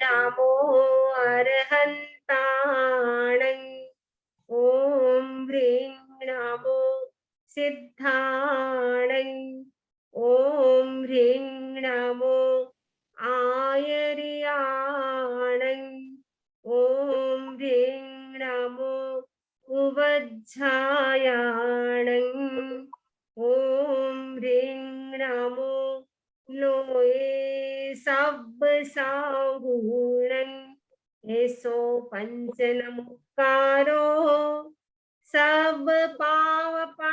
नमो अरहन्ताणं ॐ ह्रीं नमो सिद्धाणं ॐ ह्रीं नमो आयर्याणं ॐ ह्रीं नमो उवज्झायाणं ॐ ह्रीं नमो लोये सब साहूणं एसो पंचनमुक्कारो सब पावपणासनो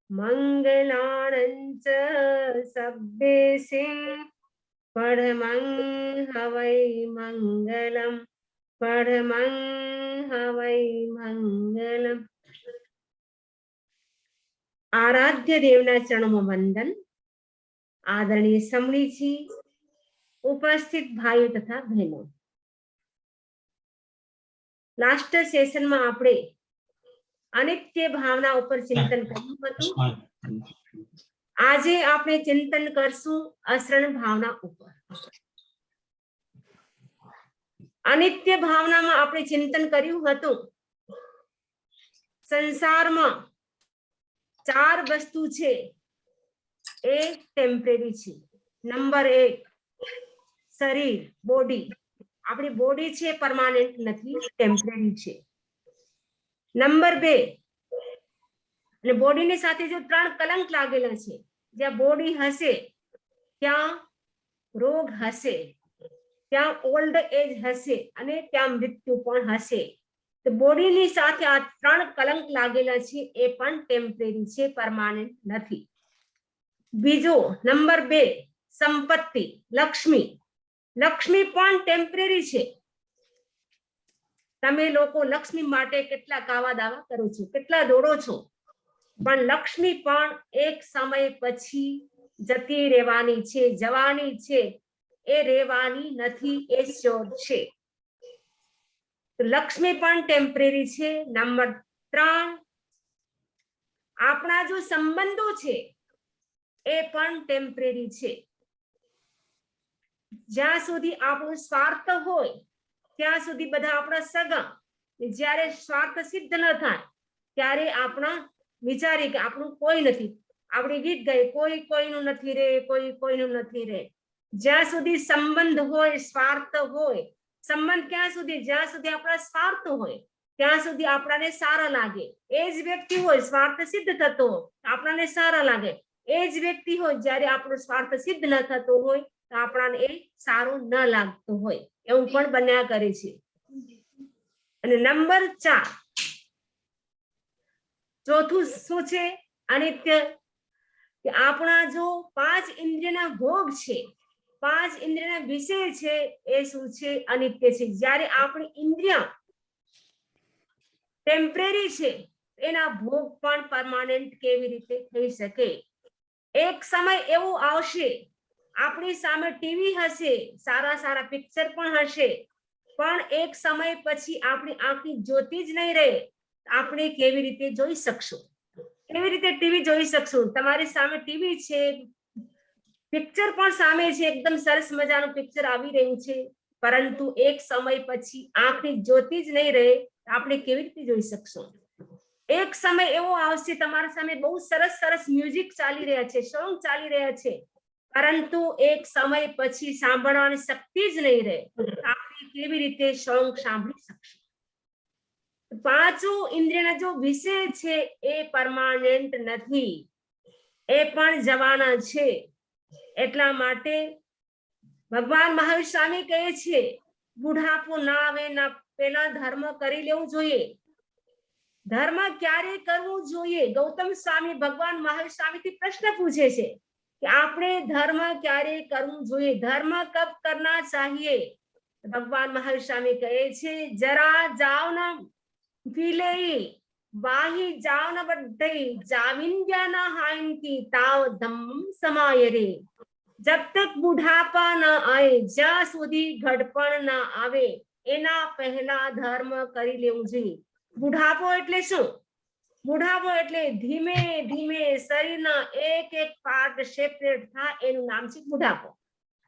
मंगलाणंच सब्बेसिं परमं हवै मंगलम परमं हवै मंगलम। आराध्य देवना चरणों वंदन। आदरणीय समणी जी, उपस्थित भाइयों तथा बहनों, लास्ट सेशन में आपणे अनित्य भावना पर चिंतन कर्युं हतुं। आजे आपणे चिंतन करशुं असरण भावना उपर। अनित्य भावना में आपणे चिंतन कर्युं हतुं संसार में चार वस्तु छे ए टेम्परेरी छे। नंबर 1 शरीर, बॉडी। अपनी बॉडी छे परमानेंट नहीं, टेम्परेरी छे। नंबर 2 એટલે બોડીની સાથે જો ત્રણ કલંક લાગેલા છે, જ્યાં બોડી હશે ત્યાં રોગ હશે, ત્યાં ઓલ્ડ એજ હશે અને ત્યાં મૃત્યુ પણ હશે। તો બોડીની સાથે આ ત્રણ કલંક લાગેલા છે એ પણ ટેમ્પરેરી છે, પરમાનન્ટ નથી। બીજો નંબર 2 સંપત્તિ, લક્ષ્મી। લક્ષ્મી પણ ટેમ્પરેરી છે। તમે લોકો લક્ષ્મી માટે કેટલા કાવા દાવા કરો છો, કેટલા દોડો છો, પણ લક્ષ્મી પણ એક સમય પછી જતી રહેવાની છે, જવાની છે, એ રહેવાની નથી, એ શ્યોર છે। તો લક્ષ્મી પણ ટેમ્પરેરી છે। નંબર 3 આપણા જો સંબંધો છે એ પણ ટેમ્પરેરી છે। જ્યાં સુધી આપણો સ્વાર્થ હોય ત્યાં સુધી બધા આપણા સગા, જ્યારે સ્વાર્થ સિદ્ધ ન થાય ત્યારે આપણા વિચારી કે આપણું કોઈ નથી। આપણે ગીત ગાય, કોઈ કોઈનું નથી રે, કોઈ કોઈનું નથી રે। જ્યાં સુધી સંબંધ હોય, સ્વાર્થ હોય, સંબંધ ક્યાં સુધી? જ્યાં સુધી આપણા સ્વાર્થ હોય ત્યાં સુધી આપણાને સારા લાગે। એ જ વ્યક્તિ હોય સ્વાર્થ સિદ્ધ થતો હોય આપણાને સારા લાગે। એ જ વ્યક્તિ હોય જ્યારે આપણો સ્વાર્થ સિદ્ધ ન થતો હોય તો આપણાને એ સારું ન લાગતું હોય, એવું પણ બન્યા કરે છે। અને નંબર 4 ચોથું શું છે? અનિત્ય। કે આપણા જો 5 ઇન્દ્રિયના ભોગ છે, 5 ઇન્દ્રિયના વિષય છે, એ શું છે? અનિત્ય છે। જ્યારે આપણી ઇન્દ્રિય ટેમ્પરેરી છે, એના ભોગ પણ પરમાનન્ટ કેવી રીતે થઈ શકે? એક સમય એવો આવશે આપણી સામે ટીવી હશે, સારા સારા પિક્ચર પણ હશે, પણ એક સમય પછી આપણી આંખની જ્યોતિ જ નહીં રહે। આપણે કેવી રીતે જોઈ શકશું? કેવી રીતે ટીવી જોઈ શકશું? તમારી સામે ટીવી છે, પિક્ચર પણ સામે છે, એકદમ સરસ મજાનું પિક્ચર આવી રહ્યું છે, પરંતુ એક સમય પછી આંખની જ્યોતિ જ નહીં રહે, આપણે કેવી રીતે જોઈ શકશું? એક સમય એવો આવશે તમારા સામે બહુ સરસ સરસ મ્યુઝિક ચાલી રહ્યા છે, સોંગ ચાલી રહ્યા છે, પરંતુ એક સમય પછી સાંભળવાની શક્તિ જ નહીં રહે, આપણે કેવી રીતે સોંગ સાંભળી શકશું? પાંચો ઇન્દ્રિયના જો વિષય છે એ પરમાનન્ટ નથી, એ પણ જવાના છે। એટલા માટે ભગવાન મહાવીર સ્વામી કહે છે બુઢાપો ના આવે ના પેલા ધર્મ કરી લેવું જોઈએ। धर्म क्यारे करवू जोईए? गौतम स्वामी भगवान महावीर स्वामी थी प्रश्न पूछे छे कि आपने धर्म क्यारे करवू जोईए, धर्म कब करना चाहिए? भगवान महावीर स्वामी कहे छे जरा जाओ न पीले वाही जाओ न बद्धई जाविंद्या न हाइन की ताव धम्म समाये रे। जब तक बुढ़ापा न आए, ज्यां सुधी घड़पण न आवे, एना पहला धर्म करी लेवू जोईए। बुढ़ापो एटले शुं? बुढ़ापो एटले धीमे धीमे शरीरना एक एक पार्ट सेपरेट थाय, एनुं नाम छे बुढ़ापो।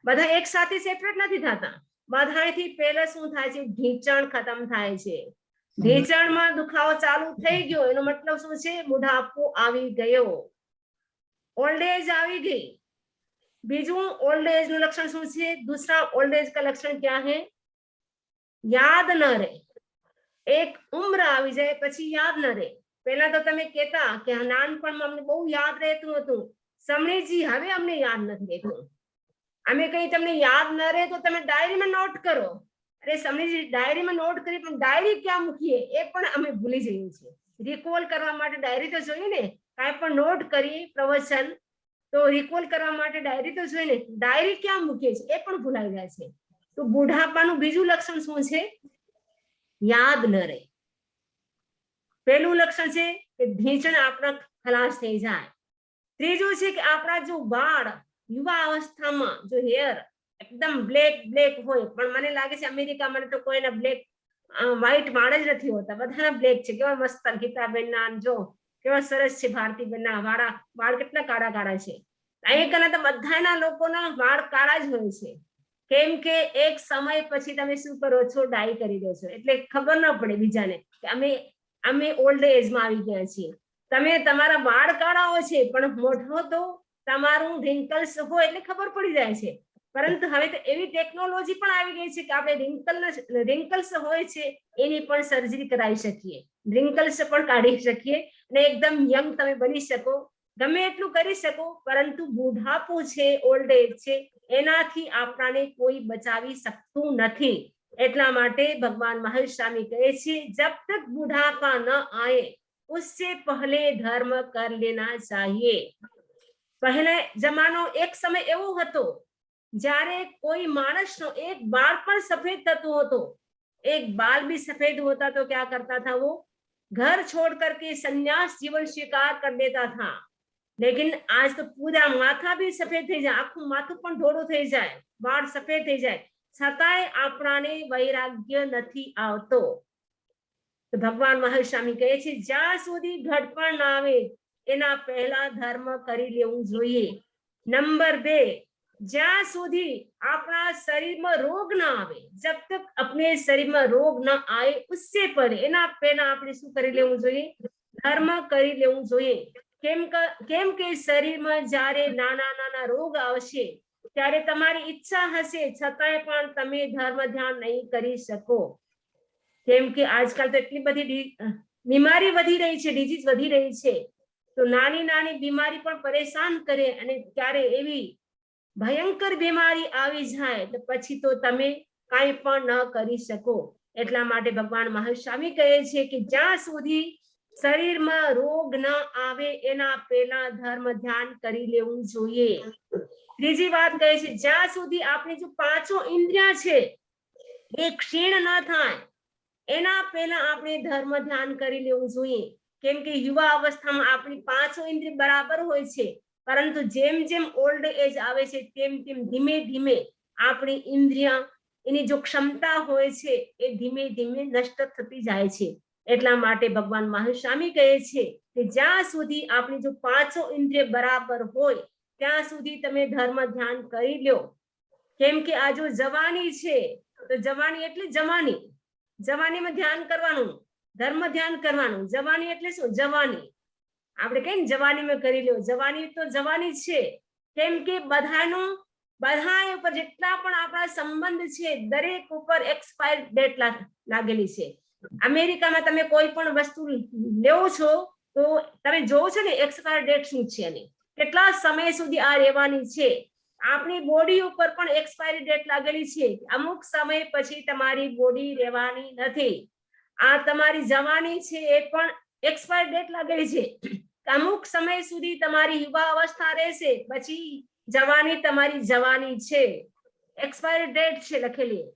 બધા એક સાથે સેપરેટ નથી થતા, બધાથી પહેલા શું થાય છે, ઢીંચણ ખતમ થાય છે. ઢીંચણમાં દુખાવો ચાલુ થઈ ગયો એનો મતલબ શું છે, બુઢાપો આવી ગયો, ओल्ड एज આવી ગઈ. બીજું ओल्ड एज નું લક્ષણ શું છે, दूसरा ओल्ड एज का लक्षण क्या है, યાદ ન રહે. એક ઉંમર આવી જાય પછી યાદ ન રહે. પહેલા તો તમે કહેતા કે નાનપણમાં અમને બહુ યાદ રહેતું હતું, સમણીજી હવે અમને યાદ નથી રહેતું. અમે કઈ તમને યાદ ન રહે તો તમે ડાયરીમાં નોટ કરો. અરે સમણીજી ડાયરીમાં નોટ કરી પણ ડાયરી ક્યાં મૂકીએ એ પણ અમે ભૂલી જઈએ છીએ. રિકોલ કરવા માટે ડાયરી તો જોઈએ ને, કાંઈ પણ નોટ કરી પ્રવચન તો રિકોલ કરવા માટે ડાયરી તો જોઈએ ને, ડાયરી ક્યાં મૂકીએ છીએ એ પણ ભૂલાઈ જાય છે. તો બુઢાપાનું બીજું લક્ષણ શું છે, યાદ ન રહે. પહેલું લક્ષણ છે કે ઢીંચણ આપણા ખલાસ થઈ જાય. ત્રીજું છે કે આપણા જો વાળ યુવા અવસ્થામાં જો હેર એકદમ બ્લેક બ્લેક હોય, પણ મને લાગે છે અમેરિકામાં તો કોઈના બ્લેક વ્હાઈટ વાળ જ નથી હોતા, બધાના બ્લેક છે. કેવા મસ્ત ગીતાબેન ના જો કેવા સરસ છે, ભારતીબેન ના વાળ કેટલા કાળા કાળા છે. અહીંયા તો બધાના લોકોના વાળ કાળા જ હોય છે, કેમ કે એક સમય પછી તમે શું કરો છો, ડાઈ કરી દો છો, એટલે ખબર ન પડે બીજાને કે અમે ઓલ્ડ એજમાં આવી ગયા છીએ. તમે તમારા વાળ કાળા છે પણ મોઢો તો તમારું રિંકલ્સ હોય એટલે ખબર પડી જાય છે. પરંતુ હવે તો એવી ટેકનોલોજી પણ આવી ગઈ છે કે આપણે રિંકલ્સ હોય છે એની પણ સર્જરી કરાવી શકીએ, રિંકલ્સ પણ કાઢી શકીએ અને એકદમ યંગ તમે બની શકો, ગમે એટલું કરી શકો. પરંતુ બુઢાપો છે, ઓલ્ડ એજ છે, એનાથી આપણાને કોઈ બચાવી શકતું નથી. એટલા માટે ભગવાન મહેશ સ્વામી કહે છે, જબ તક બુઢાપા ન આए उससे पहले धर्म कर लेना चाहिए. પહેલે જમાનો એક સમય એવો હતો જ્યારે કોઈ માણસનો એક બાળ પણ સફેદ થતો હતો, એક बाल भी सफेद होता तो क्या करता था, वो घर छोड़ करके संन्यास जीवन स्वीकार कर देता था. लेकिन आज तो पूरा माथा भी सफेद થઈ જાય, આખું માથું પણ ધોળું થઈ જાય, વાળ સફેદ થઈ જાય, છતાંય આપણાને વૈરાગ્ય નથી આવતો. તો ભગવાન મહેશ સ્વામી કહે છે, જ્યાં સુધી ઘડપણ ના આવે એના પહેલા ધર્મ કરી લેવું જોઈએ. નંબર 2, જ્યાં સુધી આપણા શરીરમાં રોગ ના આવે, જબ તક अपने शरीर में रोग न आए उससे पहले એના પહેલા આપણે શું કરી લેવું જોઈએ, ધર્મ કરી લેવું જોઈએ. કેમ કે શરીરમાં જ્યારે નાના નાના રોગ આવશે ત્યારે તમારી ઈચ્છા હશે છતાંય પણ તમે ધર્મ ધ્યાન નહીં કરી શકો. કેમ કે આજકાલ તો એટલી બધી બીમારી વધી રહી છે, ડિઝીઝ વધી રહી છે, તો નાની નાની બીમારી પણ પરેશાન કરે અને ત્યારે એવી ભયંકર બીમારી આવી જાય તો પછી તો તમે કાંઈ પણ ન કરી શકો. એટલા માટે ભગવાન મહેશ સ્વામી કહે છે કે જ્યાં સુધી શરીરમાં રોગ ન આવે એના પહેલા ધર્મ ધ્યાન કરી લેવું જોઈએ. ત્રીજી વાત કહે છે, જ્યાં સુધી આપણી જો પાંચો ઇન્દ્રિયા છે એ ક્ષીણ ન થાય એના પહેલા આપણે ધર્મ ધ્યાન કરી લેવું જોઈએ. કેમ કે યુવા અવસ્થામાં આપણી પાંચો ઇન્દ્રિય બરાબર હોય છે, પરંતુ જેમ જેમ ઓલ્ડ એજ આવે છે તેમ તેમ ધીમે ધીમે આપણી ઇન્દ્રિય એની જો ક્ષમતા હોય છે એ ધીમે ધીમે નષ્ટ થતી જાય છે. એટલા માટે ભગવાન મહેશ સ્વામી કહે છે કે જ્યાં સુધી આપણી જો પાંચો ઇન્દ્રિય બરાબર હોય ત્યાં સુધી તમે ધર્મ ધ્યાન કરી લો. કેમ કે આ જો જવાની છે તો જવાની એટલે જવાની, જવાનીમાં ધ્યાન કરવાનું, ધર્મ ધ્યાન કરવાનું. જવાની એટલે શું, જવાની આપણે કઈ ને જવાનીમાં કરી લો, જવાની તો જવાની છે. કેમ કે બધા ઉપર જેટલા પણ આપણા સંબંધ છે દરેક ઉપર એક્સપાયર ડેટ લાગેલી છે. અમેરિકામાં તમે કોઈ પણ વસ્તુ લેવો છો તો તમે જોવો છો ને એક્સપાયર ડેટ શું છે અને કેટલા સમય સુધી આ રહેવાની છે. આપણી બોડી ઉપર પણ એક્સપાયરી ડેટ લાગેલી છે, અમુક સમય પછી તમારી બોડી રહેવાની નથી. આ તમારી જવાની છે એ પણ એક્સપાયર ડેટ લાગેલી છે, અમુક સમય સુધી તમારી યુવા અવસ્થા રહેશે, પછી જવાની તમારી જવાની છે, એક્સપાયરી ડેટ છે લખેલી.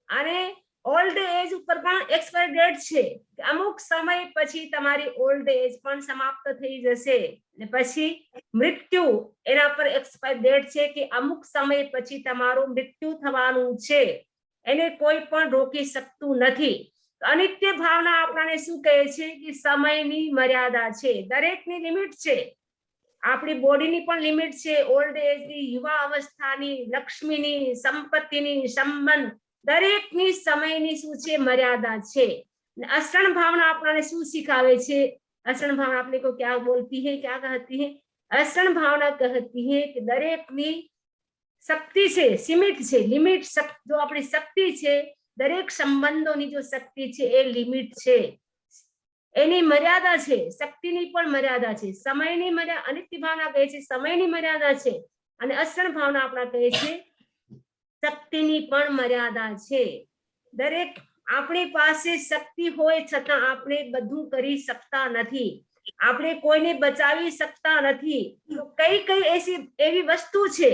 અને ઓલ્ડ એજ ઉપર પણ એક્સપાયરી ડેટ છે, અમુક સમય પછી તમારી ઓલ્ડ એજ પણ સમાપ્ત થઈ જશે. ને પછી મૃત્યુ એના પર એક્સપાયરી ડેટ છે કે અમુક સમય પછી તમારું મૃત્યુ થવાનું છે, એને કોઈ પણ રોકી શકતું નથી. અનિત્ય ભાવના આપણને શું કહે છે કે સમયની મર્યાદા છે, દરેકની લિમિટ છે. આપણી બોડીની પણ લિમિટ છે, ઓલ્ડ એજની, યુવા અવસ્થાની, લક્ષ્મીની, સંપત્તિની, સંબંધ દરેકની સમયની શું છે મર્યાદા છે। असरण भावना अपने शू सिखावे छे? असरण भावना अपने को क्या बोलती है, क्या कहती है? असरण भावना कहती है कि दरेकनी शक्ति છે सीमित છે, लिमिट जो अपनी शक्ति છે, दरेक संबंधोनी जो शक्ति છે ए लिमिट છે, एनी मर्यादा છે, शक्तिनी पण मर्यादा છે, समयनी मर्यादा। अनित्य भावना कहे छे समयनी मर्यादा છે અને असरण भावना अपना कहे छे शक्तिनी पण मर्यादा છે। दरेक આપણી પાસે શક્તિ હોય છતાં આપણે બધું કરી શકતા નથી, આપણે કોઈને બચાવી શકતા નથી। તો કઈ કઈ એવી વસ્તુ છે,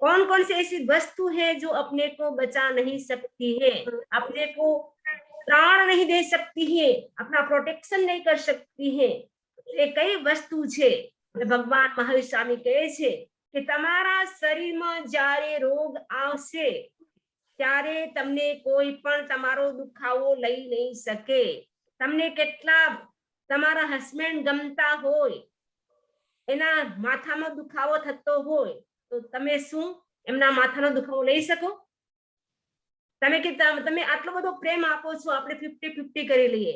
कौन कौन सी ऐसी वस्तु है जो अपने को बचा नहीं सकती है, अपने को प्राण नहीं दे सकती है, अपना प्रोटेक्शन नहीं कर सकती है? ये कई वस्तु छे। भगवान महावीर स्वामी कहे छे कि तमारा शरीर में जारे रोग आवशे त्यारे तमने कोई पण तमारो दुखावो लई नहीं सके। तमने केटला तमारा हस्बेंड गमता होय, एना माथामां दुखावो थतो होय, तो तमे शुं एमना माथानो दुखावो लई सको? तमे के तमे आटलो बधो प्रेम आपो छो, आपणे 50-50 करी लईए,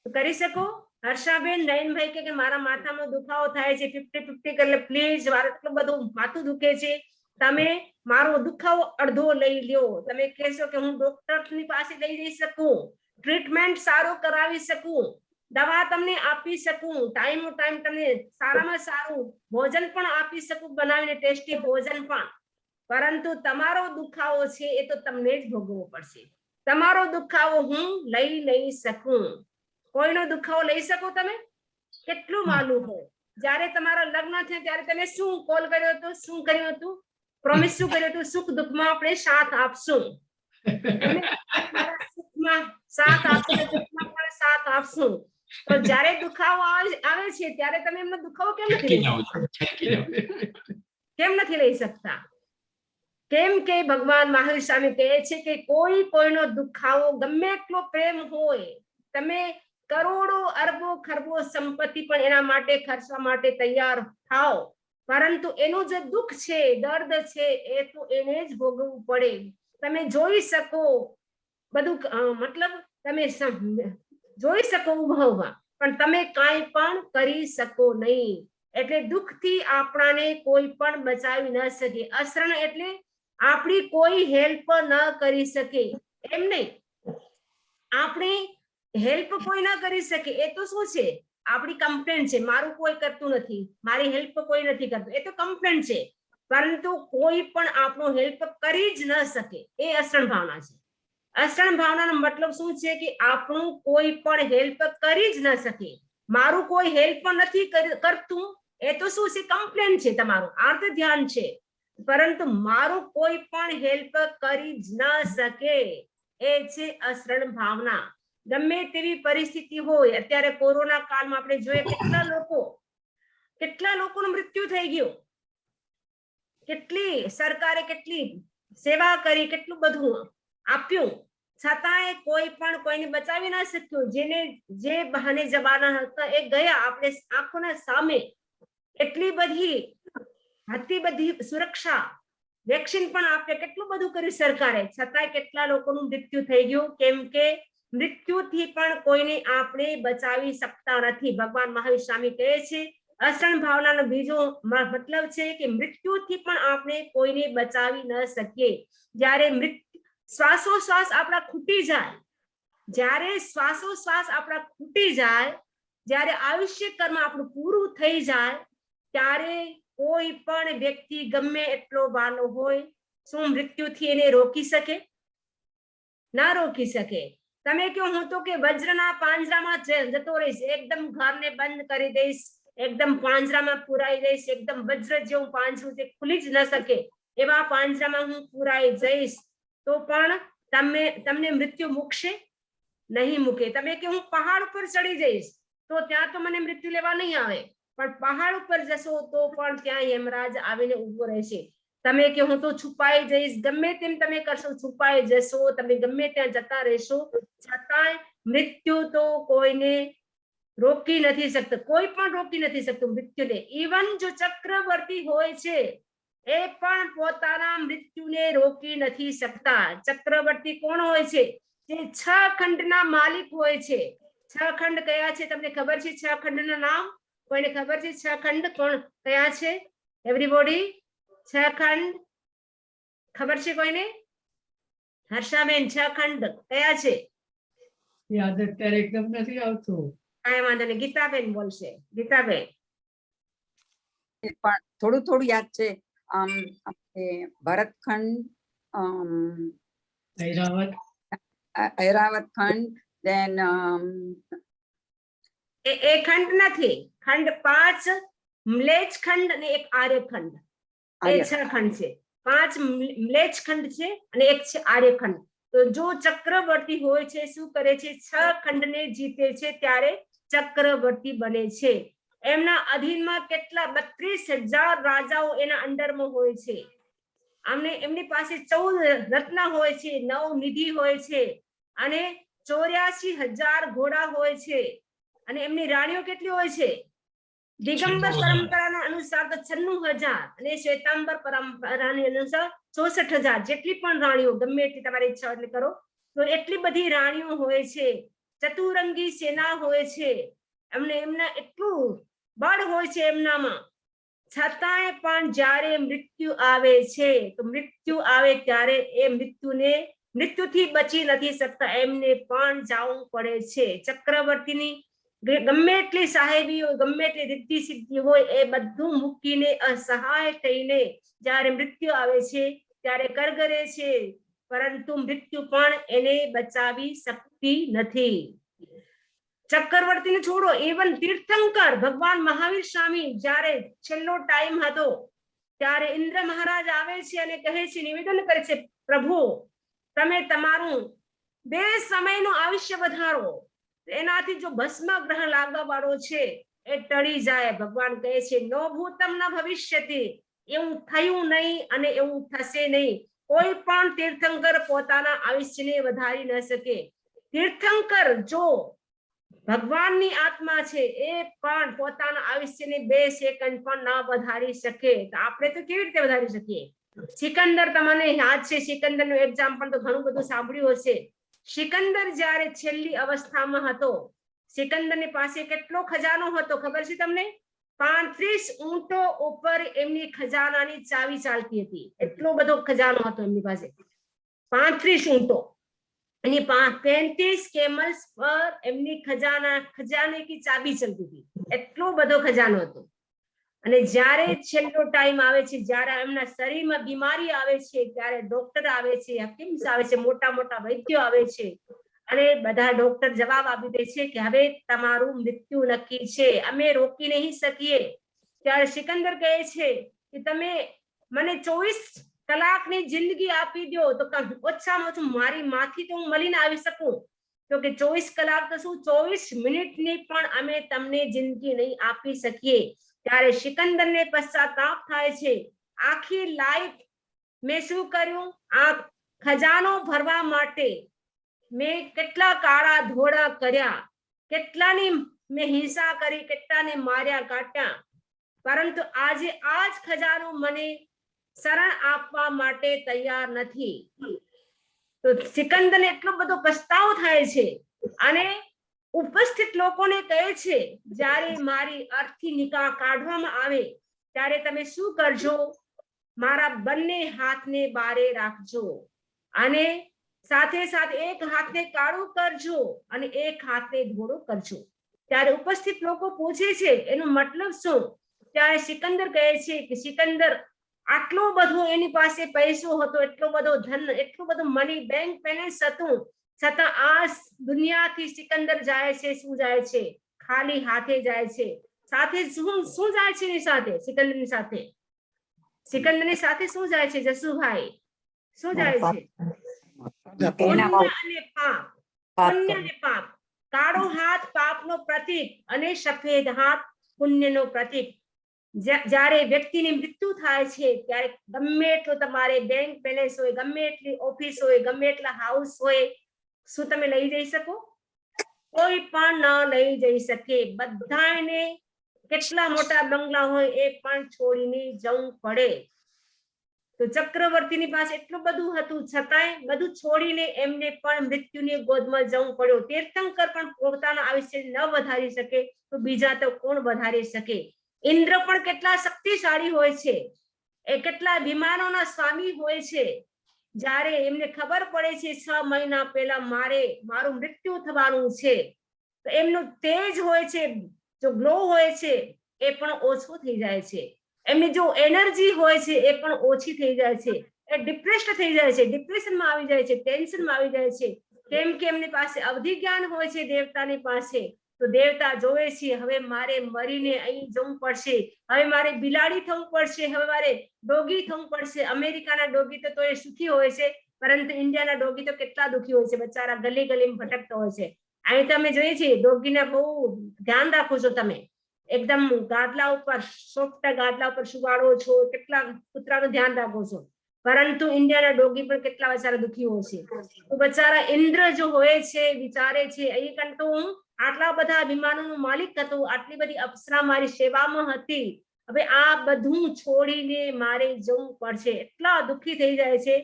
तो करी सको? हर्षाबेन नयनभाई के मारा माथामां दुखावो थाय छे, 50-50 कर ले प्लीज, मारे आटलो बधो माथुं दुखे छे, तमे मारो दुखावो अर्धो लई ल्यो। तमे कहेशो के हूँ डॉक्टरनी पासे लई जई सकूं, ट्रीटमेंट सारो करावी सकूं, दवा तमने आपी सकूं, टाइम टू टाइम तमने सारामां सारू भोजन पण आपी सकूं, बनावीने टेस्टी भोजन पण, परंतु तमारो दुखावो छे ए तो तमने ज भोगवવો પડશે। तमारो दुखावो हूँ लई नहीं सकूं। कोईनो दुखावो लई सको तमे? કેટલું માલુમ હોય? જ્યારે તમારા લગ્ન થયા ત્યારે તમે શું કોલ કર્યો હતો, શું કર્યું હતું, પ્રોમિસ શું કર્યું હતું? સુખ દુઃખમાં આપણે સાથ આપશું, સુખમાં સાથ આપશું, દુઃખમાં પણ સાથ આપશું। તો જ્યારે દુખાવો આવે છે ત્યારે તમે એમનો દુખાવો કેમ નથી લઈ શકતા? કેમ કે ભગવાન મહાવીર સ્વામી કહે છે કે કોઈ કોઈનો દુખાવો ગમે એટલો પ્રેમ હોય, તમે કરોડો અરબો ખરબો સંપત્તિ પણ એના માટે ખર્ચવા માટે તૈયાર થાઓ, પરંતુ એનું જે દુઃખ છે, દર્દ છે, એ તો એને જ ભોગવવું પડે। તમે જોઈ શકો બધું, મતલબ તમે જોઈ શકો ઉભા, પણ તમે કાંઈ પણ કરી શકો નહીં। એટલે દુઃખથી આપણાને કોઈ પણ બચાવી ન શકે। અશરણ એટલે આપણી કોઈ હેલ્પ ન કરી શકે, એમ નહીં, આપણે હેલ્પ કોઈ ન કરી શકે એ તો શું છે? આપણી કમ્પ્લેન્ટ છે, મારું કોઈ કરતું નથી, મારી હેલ્પ કોઈ નથી કરતું, એ તો કમ્પ્લેન્ટ છે, પરંતુ કોઈ પણ આપણો હેલ્પ કરી જ ન શકે, એ અશરણ ભાવના છે। અશરણ ભાવનાનો મતલબ શું છે કે આપણું કોઈ પણ હેલ્પ કરી જ ન શકે, મારું કોઈ હેલ્પ નથી કરતું, એ તો શું છે? કમ્પ્લેન્ટ છે, તમારું આર્થ ધ્યાન છે, પરંતુ મારું કોઈ પણ હેલ્પ કરી જ ન શકે, એ છે અશરણ ભાવના। ગમે તેવી પરિસ્થિતિ હોય, અત્યારે કોરોના કાળમાં આપણે જોઈએ કેટલા લોકોનું મૃત્યુ થઈ ગયું, કેટલી સરકારે કેટલી સેવા કરી, કેટલું બધું આપ્યું, છતાંય કોઈ પણ કોઈને બચાવી ના શક્યું। જેને જે બહાને જવાના હતા એ ગયા, આપણે આંખોના સામે એટલી બધી સુરક્ષા, વેક્સિન પણ આપે, કેટલું બધું કર્યું સરકારે, છતાંય કેટલા લોકોનું મૃત્યુ થઈ ગયું, કેમ કે મૃત્યુથી પણ કોઈને આપણે બચાવી શકતા નથી। ભગવાન મહાવીર સ્વામી કહે છે અશરણ ભાવનાનો બીજો મતલબ છે કે મૃત્યુથી પણ આપણે કોઈને બચાવી ન શકીએ। જ્યારે શ્વાસોશ્વાસ આપણા ખૂટી જાય, જ્યારે શ્વાસોશ્વાસ આપણા ખૂટી જાય, જ્યારે આયુષ્ય કર્મ આપણું પૂરું થઈ જાય, ત્યારે કોઈ પણ વ્યક્તિ ગમે એટલો વાલો હોય, શું મૃત્યુથી એને રોકી શકે? ના રોકી શકે। તમે કહો હું તો કે વજ્રના પાંજરામાં જતો રહીશ, એકદમ ઘરને બંધ કરી દઈશ, એકદમ પાંજરામાં પુરાઈ જઈશ, એકદમ વજ્ર જેવું પાંજરું જે ખુલી જ ન શકે એવા પાંજરામાં હું પુરાઈ જઈશ, તો પણ તમને મૃત્યુ મૂકશે? નહીં મૂકે। તમે કે હું પહાડ ઉપર ચડી જઈશ, તો ત્યાં તો મને મૃત્યુ લેવા નહીં આવે, પણ પહાડ ઉપર જશો તો પણ ત્યાં યમરાજ આવીને ઉભો રહેશે। તમે કે હું તો છુપાઈ જઈશ, ગમે તેમ તમે કરશો, છુપાઈ જશો, તમે ગમે ત્યાં જતા રહેશો, છતાંય મૃત્યુ તો કોઈને રોકી નથી શકતો, કોઈ પણ રોકી નથી શકતું મૃત્યુને. ઇવન જો ચક્રવર્તી હોય છે એ પણ પોતાના મૃત્યુને રોકી નથી શકતા. ચક્રવર્તી કોણ હોય છે? જે 6 ખંડના માલિક હોય છે. 6 ખંડ કયા છે તમને ખબર છે? 6 ખંડના નામ કોઈને ખબર છે? 6 ખંડ કોણ કયા છે? એવરીબોડી 6 ખંડ ખબર છે કોઈને? હર્ષાબેન 6 ખંડ કયા છે? યાદ અત્યારે એકદમ નથી આવતું. કાંઈ વાંધો નહીં, ગીતાબેન બોલશે. ગીતાબેન પણ થોડું થોડું યાદ છે. ભરતખંડ, ઐરાવત, ઐરાવત ખંડ, then એ ખંડ નથી. ખંડ 5 મ્લેચ્છ ખંડ અને એક આર્યખંડ. એ 6 ખંડ છે. 5 મ્લેચ્છ ખંડ છે અને એક છે આર્યખંડ. તો જો ચક્રવર્તી હોય છે શું કરે છે? 6 ખંડને જીતે છે ત્યારે ચક્રવર્તી બને છે. એમના અધીનમાં કેટલા 32,000 રાજાઓ એના અંડરમાં હોય છે. એમની પાસે 14 રત્ન હોય છે, 9 નિધિ હોય છે અને 84,000 ઘોડા હોય છે. અને એમની રાણીઓ કેટલી હોય છે? દિગંબર પરંપરાના અનુસાર તો 96,000 અને શ્વેતાંબર પરંપરાની અનુસાર 64,000 જેટલી પણ રાણીઓ, ગમે એટલી તમારી ઈચ્છા એટલે કરો, તો એટલી બધી રાણીઓ હોય છે. ચતુરંગી સેના હોય છે. એમના એટલું બળ હોય છે એમનામાં. છતાંય પણ જ્યારે મૃત્યુ આવે છે તો મૃત્યુ આવે ત્યારે એ મૃત્યુથી બચી નથી શકતા. એમને પણ જવું પડે છે. ચક્રવર્તીની ગમે એટલી સાહેબી હોય, ગમે એટલી રિદ્ધિ સિદ્ધિ હોય, એ બધું મૂકીને અસહાય થઈને જ્યારે મૃત્યુ આવે છે ત્યારે કરગરે છે, પરંતુ મૃત્યુ પણ એને બચાવી શકતી નથી. ચક્રવર્તીને છોડો, ઇવન તીર્થંકર ભગવાન મહાવીર સ્વામી જ્યારે છેલ્લો ટાઈમ હતો ત્યારે ઇન્દ્ર મહારાજ આવે છે અને કહે છે, નિવેદન કરે છે, પ્રભુ તમે તમારું 2 સમયનું આયુષ્ય વધારો, એનાથી જો ભસ્મ ગ્રહ લાગવા વાળો છે એ ટળી જાય. ભગવાન કહે છે નો ભૂતમ ન ભવિષ્યતિ, એવું થયું નહીં અને એવું થશે નહીં. કોઈ પણ તીર્થંકર પોતાના આયુષ્યને વધારી ન શકે. તીર્થંકર જો ભગવાનની આત્મા છે એ પણ પોતાના આયુષ્યને 2 સેકન્ડ પણ ન વધારી શકે. તો આપણે તો કેવી રીતે વધારી શકીએ? સિકંદર તમને યાદ છે, સિકંદરનું એક્ઝામ્પલ તો ઘણું બધું સાંભળ્યું હશે. સિકંદર જ્યારે છેલ્લી અવસ્થામાં હતો, સિકંદરની પાસે કેટલો ખજાનો હતો ખબર છે તમને? 35 ઊંટો ઉપર એમની ખજાનાની ચાવી ચાલતી હતી. એટલો બધો ખજાનો હતો એમની પાસે. 35 ઊંટો અને 35 કેમલ્સ પર એમની ખજાને કી ચાબી ચલતી હતી. એટલો બધો ખજાનો હતો. અને જ્યારે છેલ્લો ટાઈમ આવે છે, જ્યારે એમના શરીરમાં બીમારી આવે છે, ત્યારે ડોક્ટર આવે છે, હકીમ આવે છે, મોટા મોટા વૈદ્યો આવે છે અને બધા ડોક્ટર જવાબ આપી દે છે કે હવે તમારું મૃત્યુ નક્કી છે, અમે રોકી નહીં શકીએ. ત્યારે સિકંદર કહે છે કે તમે મને 24 કલાકની જિંદગી આપી દો તો ઓછામાં ઓછું મારી માથી તો હું મળીને આવી શકું. તો કે 24 કલાક તો શું, 24 મિનિટની પણ અમે તમને જિંદગી નહીં આપી શકીએ. ત્યારે સિકંદરને પશ્ચાતાપ થાય છે. આખી લાઈફ મેં શું કર્યું? આ ખજાનો ભરવા માટે મેં કેટલા કાળા ધોળા કર્યા, કેટલાની મેં હિંસા કરી, કેટલાને માર્યા કાટ્યા, પરંતુ આજે આ જ ખજાનો મને શરણ આપવા માટે તૈયાર નથી. તો સિકંદરને એટલો બધો પસ્તાવો થાય છે અને ઉપસ્થિત લોકોને કહે છે જ્યારે મારી અર્થી નિકાહ કાઢવામાં આવે ત્યારે તમે શું કરજો? મારા બંને હાથને બારે રાખજો અને સાથે સાથે એક હાથને કાળું કરજો અને એક હાથને ધોળો કરજો. ત્યારે ઉપસ્થિત લોકો પૂછે છે એનો મતલબ શું? ત્યારે સિકંદર કહે છે કે સિકંદર આટલો બધો એની પાસે પૈસો હતો, એટલો બધો ધન, એટલું બધું મની બેંક બેલેન્સ હતું, છતાં આ દુનિયાથી સિકંદર જાય છે, શું જાય છે? ખાલી હાથે જાય છે. સાથે શું જાય છે એની સાથે? સિકંદરની સાથે શું જાય છે જસુભાઈ? શું જાય છે? પુણ્ય અને પાપ. પુણ્ય અને પાપ. કાળો હાથ પાપનો પ્રતીક અને સફેદ હાથ પુણ્યનો પ્રતીક. જ્યારે વ્યક્તિની મૃત્યુ થાય છે ત્યારે ગમે એટલું તમારે બેંક બેલેન્સ હોય, ગમે એટલી ઓફિસ હોય, ગમે એટલા હાઉસ હોય, શું તમે લઈ જઈ શકો? કોઈ પણ ન લઈ જઈ શકે. બધાને કેટલા મોટા બંગલા હોય એ પણ છોડીને જવું પડે. તો ચક્રવર્તીની પાસે એટલું બધું હતું છતાંય બધું છોડીને એમને પણ મૃત્યુની ગોદમાં જવું પડ્યું. તીર્થંકર પણ પોતાના આયુષ્ય ન વધારી શકે તો બીજા તો કોણ વધારી શકે. ઇન્દ્ર પણ કેટલા શક્તિશાળી હોય છે, એ કેટલા વિમાનોના સ્વામી હોય છે. જ્યારે એમને ખબર પડે છે 6 મહિના પહેલા મારું મૃત્યુ થવાનું છે, તો એમનું તેજ હોય છે, જો ગ્લો હોય છે એ પણ ઓછું થઈ જાય છે. એમની જો એનર્જી હોય છે એ પણ ઓછી થઈ જાય છે. એ ડિપ્રેસ્ડ થઈ જાય છે, ડિપ્રેશનમાં આવી જાય છે, ટેન્શનમાં આવી જાય છે. કેમ કે એમની પાસે અવધિ જ્ઞાન હોય છે દેવતાની પાસે. તો દેવતા જોવે છે હવે મારે મરીને અહીં જવું પડશે, હવે મારે બિલાડી થવું પડશે, હવે મારે ડોગી થવું પડશે. અમેરિકાના ડોગી તો એ સુખી હોય છે, પરંતુ ઇન્ડિયાના ડોગી તો કેટલા દુખી હોય છે, બચારા ગલી ગલીમાં ભટકતા હોય છે. અહીં તમે જોઈએ છે ડોગીને બહુ ધ્યાન રાખો છો તમે, એકદમ ગાદલા ઉપર સોફ્ટ ગાદલા ઉપર સુવાડો છો, કેટલા કૂતરાનું ધ્યાન રાખો છો, પરંતુ ઇન્ડિયાના ડોગી પણ કેટલા બચારા દુખી હોય છે. તો બચારા ઇન્દ્ર જો હોય છે વિચારે છે અહીં કંટુ હું આટલા બધા વિમાનોનું માલિક હતો, આટલી બધી અપ્સરા મારી સેવામાં હતી, હવે આ બધું છોડીને મારે જવું પડશે. એટલા દુખી થઈ જાય છે.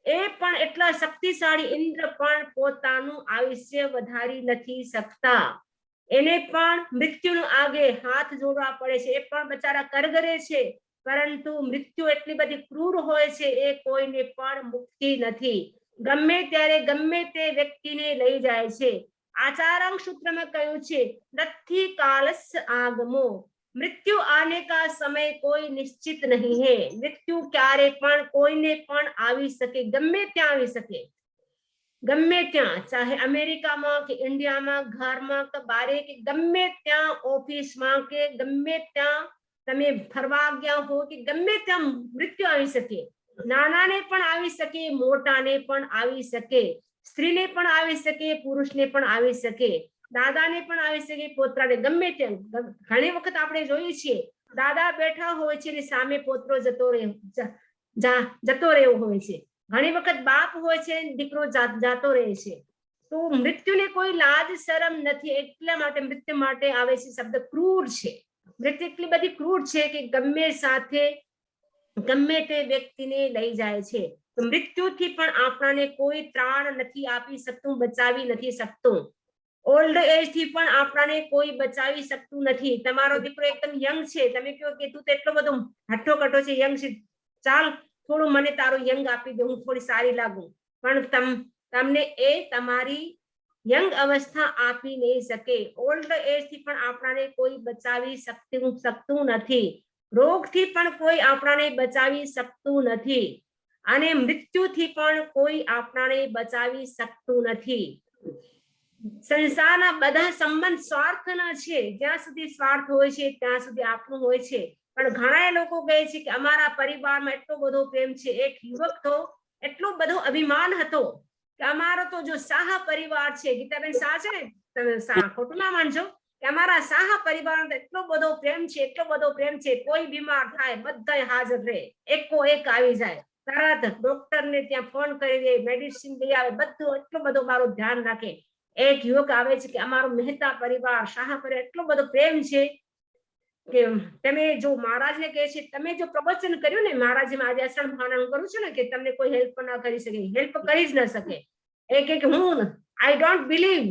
એ પણ એટલા શક્તિશાળી ઇન્દ્ર પણ પોતાનું આયુષ્ય વધારી નથી શકતા. એને પણ મૃત્યુનું આગે હાથ જોડવા પડે છે. એ પણ બચારા કરગરે છે, પરંતુ મૃત્યુ એટલી બધી ક્રૂર હોય છે એ કોઈને પણ મુક્તિ નથી. ગમે ત્યારે ગમે તે વ્યક્તિને લઈ જાય છે. आचार्य सूत्र में कहूं छे नथी कालस्य आगमो, मृत्यु आने का समय कोई निश्चित नहीं है. मृत्यु क्यारे पण कोईने पण आवी सके, गमे त्यां आवी सके, गमे त्यां, चाहे अमेरिका में के इंडिया में, घर में के बारे के गमे त्यां, ऑफिस में के गमे त्यां तमे फरवा गया हो कि गमे त्यां मृत्यु आवी सके. नाना ने पण आवी सके, मोटा ने पण आवी सके, स्त्री ने पण आवी सके, पुरुष ने पण आवी सके, दादा ने पण आवी सके, पोतरा ने, गमे तेम. घणी वखत आपणे जोई छे दादा बैठा होय छे ने सामे पोतरो जतो रहेવો होय छे. घणी वखत बाप होय छे दीकरो जातो रहे छे. तो मृत्यु ने कोई लाज शरम નથી, એટલા માટે મૃત્યુ માટે આવે છે શબ્દ ક્રૂર છે. મૃત્યુ એટલી બધી ક્રૂર છે કે ગમે સાથે ગમે તે વ્યક્તિને લઈ જાય છે. તો મૃત્યુથી પણ આપણને કોઈ ત્રાણ નથી આપી શકતું, બચાવી નથી શકતું. ઓલ્ડ એજ થી પણ આપણને કોઈ બચાવી શકતું નથી. તમારો દીકરો એકદમ યંગ છે, તમે કહો કે તું તો એટલો બધો હઠ્ઠો કઠો છે, યંગ છે, ચાલ થોડું મને તારો યંગ આપી દે, હું થોડી સારી લાગુ, પણ તમને એ તમારી યંગ અવસ્થા આપી નહીં શકે. ઓલ્ડ એજ થી પણ આપણને કોઈ બચાવી શકતું નથી. રોગથી પણ કોઈ આપણને બચાવી શકતું નથી, અને મૃત્યુથી પણ કોઈ આપણને બચાવી શકતું નથી. સંસારના બધા સંબંધ સ્વાર્થના છે. જ્યાં સુધી સ્વાર્થ હોય છે ત્યાં સુધી આપણું હોય છે. પણ ઘણા લોકો કહે છે કે અમારા પરિવારમાં એટલો બધો પ્રેમ છે. એક યુવક તો એટલો બધો અભિમાન હતો કે અમારો તો જો શાહ પરિવાર છે, ગીતાબેન શાહ છે ને, તમે ખોટું ના માનજો, કે અમારા શાહ પરિવારનો એટલો બધો પ્રેમ છે, એટલો બધો પ્રેમ છે, કોઈ બીમાર થાય બધા હાજર રહે, એકો એક આવી જાય, તરત ડોક્ટર ને ત્યાં ફોન કરી દે, મેડિસિન લઈ આવે, બધું એટલો બધો મારું ધ્યાન રાખે. એક યુવક આવે છે કે અમારો મહેતા પરિવાર, શાહ પરિવાર એટલો બધો પ્રેમ છે કે તમે જો મહારાજને કહે છે, તમે જો પ્રવચન કર્યું ને, મહારાજ આજે અષાઢ મહાનામ કરું છું ને, કે તમને કોઈ હેલ્પ ના કરી શકે, હેલ્પ કરી જ ન શકે. એક હું આઈ ડોન્ટ બિલીવ,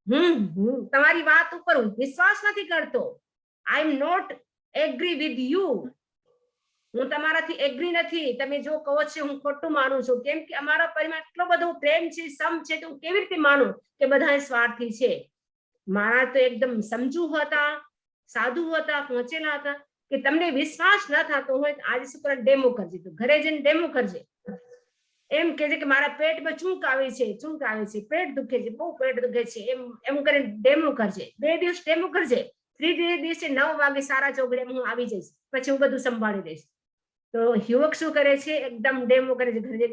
હું તમારી વાત ઉપર વિશ્વાસ નથી કરતો, I am not agree with you, હું તમારાથી એગ્રી નથી, તમે જો કહો છો હું ખોટું માનું છું. કેમ કે અમારા પરિવાર એટલો બધો પ્રેમ છે, સમ છે, તો હું કેવી રીતે માનું કે બધા સ્વાર્થી છે. મારા તો એકદમ સમજુ હતા, સાધુ હતા, પહોંચેલા હતા, કે તમને વિશ્વાસ ન થતો હોય આજે શું કરે, ડેમો કરજે, તો ઘરે જઈને ડેમો કરજે. એમ કે છે કે મારા પેટમાં ચૂંક આવે છે, પેટ દુખે છે, બહુ પેટ દુખે છે, એમ કરીને ડેમો કરજે. 2 દિવસ ડેમો કરજે, 3 દિવસે 9 વાગે સારા ચોકડે હું આવી જઈશ, પછી હું બધું સંભાળી દઈશ. તો યુવક શું કરે છે, એકદમ ડેમો કરે છે, ઘરે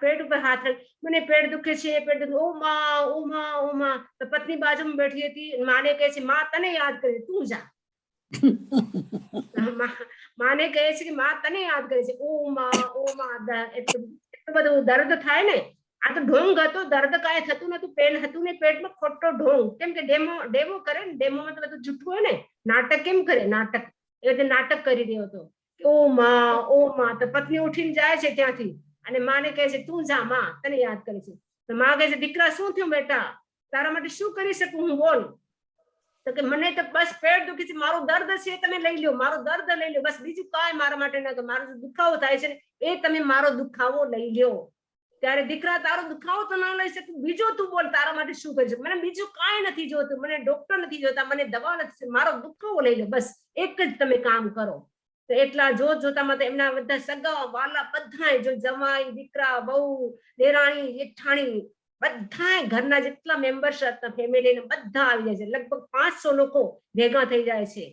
પેટ ઉપર હાથ રાખી, મને પેટ દુખે છે, પેટ દુખે, ઓ માં, ઓ માં, ઓ માં. તો પત્ની બાજુમાં બેઠી હતી, માને કહે છે માં તને યાદ કરે, તું જા. માને કહે છે કે માં તને યાદ કરે છે, ઓ માં, ઓ માં. એટલું બધું દર્દ થાય ને. આ તો ઢોંગ હતો, દર્દ કાંઈ થતું નતું, પેન હતું ને પેટમાં, ખોટો ઢોંગ. કેમ કે ડેમો કરે ને, ડેમોમાં તો બધું જૂઠું હોય ને. નાટક કેમ કરે? નાટક એ રીતે નાટક કરી રહ્યો હતો. ઓ માં, તો પત્ની ઉઠીને જાય છે ત્યાંથી અને માને કહે છે તું જા માં, તને યાદ કરે છે. તો માં કહે છે દીકરા શું થયું બેટા, તારા માટે શું કરી શકું હું, બોલ. તો કે મને તો બસ પેટ દુખે છે, મારું દર્દ છે તમે લઈ લો, મારું દર્દ લઈ લો, બસ બીજું કાંઈ મારા માટે ના, મારો દુખાવો થાય છે ને એ તમે મારો દુખાવો લઈ લ્યો. ત્યારે દીકરા તારો દુખાવો તો ના લઈ શકું, બીજો તું બોલ તારા માટે શું કરી શકું. મને બીજું કાંઈ નથી જોતું, મને ડોક્ટર નથી જોતા, મને દવા નથી, મારો દુખાવો લઈ લો, બસ એક જ તમે કામ કરો. તો એટલા જોતામાં તો એમના બધા સગા વાલા બધાય, જો જમાઈ, દીકરા, બહુ, દેરાણી, જેઠાણી, બધાય ઘરના જેટલા મેમ્બર્સ હતા ફેમિલીને બધા આવી જાય છે. લગભગ 500 લોકો ભેગા થઈ જાય છે,